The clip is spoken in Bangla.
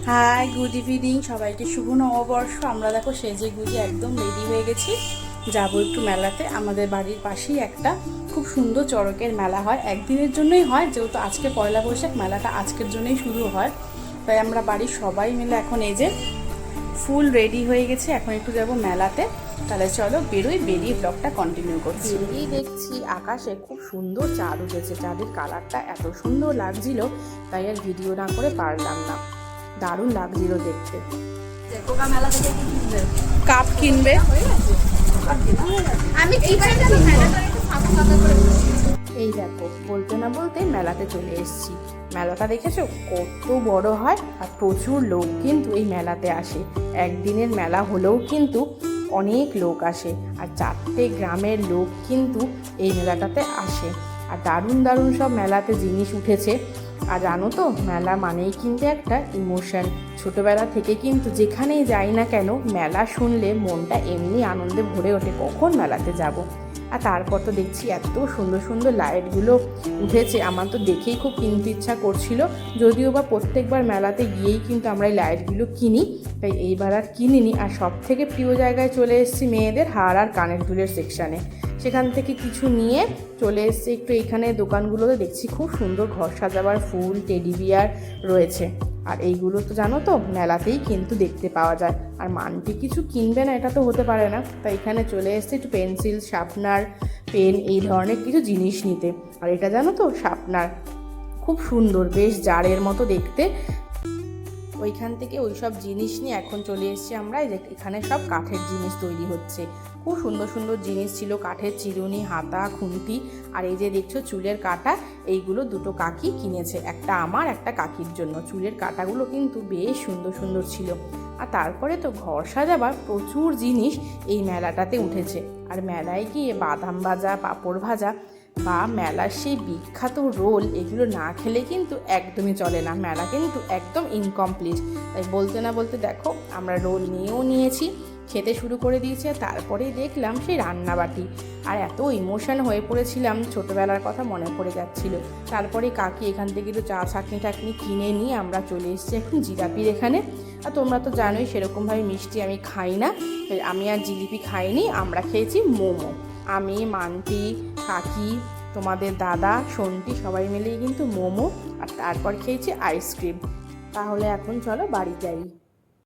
হাই, গুড ইভিনিং সবাইকে, শুভ নববর্ষ। আমরা দেখো সেজে গুজে একদম রেডি হয়ে গেছি, যাবো একটু মেলাতে। আমাদের বাড়ির পাশেই একটা খুব সুন্দর চড়কের মেলা হয়, একদিনের জন্যই হয়, যেহেতু আজকে পয়লা বৈশাখ, মেলাটা আজকের জন্যই শুরু হয়। তাই আমরা বাড়ির সবাই মিলে এখন এই যে ফুল রেডি হয়ে গেছে, এখন একটু যাব মেলাতে। তাহলে চলো বেরোই, বেরিয়ে ব্লগটা কন্টিনিউ করছি। বেরিয়েই দেখছি আকাশে খুব সুন্দর চাঁদ উঠেছে, চাঁদের কালারটা এত সুন্দর লাগছিল, তাই আর ভিডিও না করে পারলাম না। দারুণ লাগছিল দেখতে। কাপ কিনবে, এই দেখো বলতে না বলতে মেলাতে চলে এসেছি। মেলাটা দেখেছো কত বড় হয়, আর প্রচুর লোক কিন্তু এই মেলাতে আসে। একদিনের মেলা হলেও কিন্তু অনেক লোক আসে, আর 4টে গ্রামের লোক কিন্তু এই মেলাটাতে আসে। আর দারুণ দারুণ সব মেলাতে জিনিস উঠেছে। আর জানো তো, মেলা মানেই কিন্তু একটা ইমোশন। ছোটোবেলা থেকে কিন্তু যেখানেই যাই না কেন, মেলা শুনলে মনটা এমনি আনন্দে ভরে ওঠে, কখন মেলাতে যাব। আর তারপর তো দেখছি এত সুন্দর সুন্দর লাইটগুলো উঠেছে, আমার তো দেখেই খুব কিনতে ইচ্ছা করছিল। যদিও বা প্রত্যেকবার মেলাতে গিয়েই কিন্তু আমরা এই লাইটগুলো কিনি, তাই এইবার আর কিনিনি। আর সব থেকে প্রিয় জায়গায় চলে এসেছি মেয়েদের হার আর কানের দুলের সেকশানে। সেখান থেকে কিছু নিয়ে চলে এসেছি একটু এইখানে দোকানগুলোতে, দেখছি খুব সুন্দর ঘর সাজাবার ফুল, টেডি বিয়ার রয়েছে। আর এইগুলো তো জানো তো মেলাতেই কিন্তু দেখতে পাওয়া যায়। আর মানটি কিছু কিনবে না এটা তো হতে পারে না, তাই এখানে চলে এসেছি একটু পেন্সিল, শার্পনার, পেন, এই ধরনের কিছু জিনিস নিতে। আর এটা জানো তো শার্পনার খুব সুন্দর, বেশ জারের মতো দেখতে। ওইখান থেকে ওই সব জিনিস নিয়ে এখন চলে এসেছি আমরা এই যে এখানে সব কাঠের জিনিস তৈরি হচ্ছে। খুব সুন্দর সুন্দর জিনিস ছিল, কাঠের চিরুনি, হাতা, খুন্তি। আর এই যে দেখছো চুলের কাঁটা, এইগুলো দুটো কাকি কিনেছে, একটা আমার একটা কাকির জন্য। চুলের কাঁটাগুলো কিন্তু বেশ সুন্দর সুন্দর ছিল। আর তারপরে তো ঘর সাজাবার প্রচুর জিনিস এই মেলাটাতে উঠেছে। আর মেলায় গিয়ে বাদাম ভাজা, পাঁপড় ভাজা বা মেলার সেই বিখ্যাত রোল, এগুলো না খেলে কিন্তু একদমই চলে না, মেলা কিন্তু একদম ইনকমপ্লিট। তাই বলতে না বলতে দেখো আমরা রোল নিয়েও নিয়েছি, খেতে শুরু করে দিয়েছে। তারপরেই দেখলাম সেই রান্নাবাটি, আর এত ইমোশন হয়ে পড়েছিলাম, ছোটোবেলার কথা মনে পড়ে যাচ্ছিল। তারপরে কাকি এখান থেকে একটু চা চাটনি টাটনি কিনে নিয়ে আমরা চলে এসেছি এখন জিলাপির এখানে। আর তোমরা তো জানোই সেরকমভাবে মিষ্টি আমি খাই না, আমি আর জিলিপি খাইনি, আমরা খেয়েছি মোমো। আমি, মান্টি, কাকি, তোমাদের দাদা, সন্টি সবাই মিলেই কিন্তু মোমো, আর তারপর খেয়েছি আইসক্রিম। তাহলে এখন চলো বাড়ি যাই।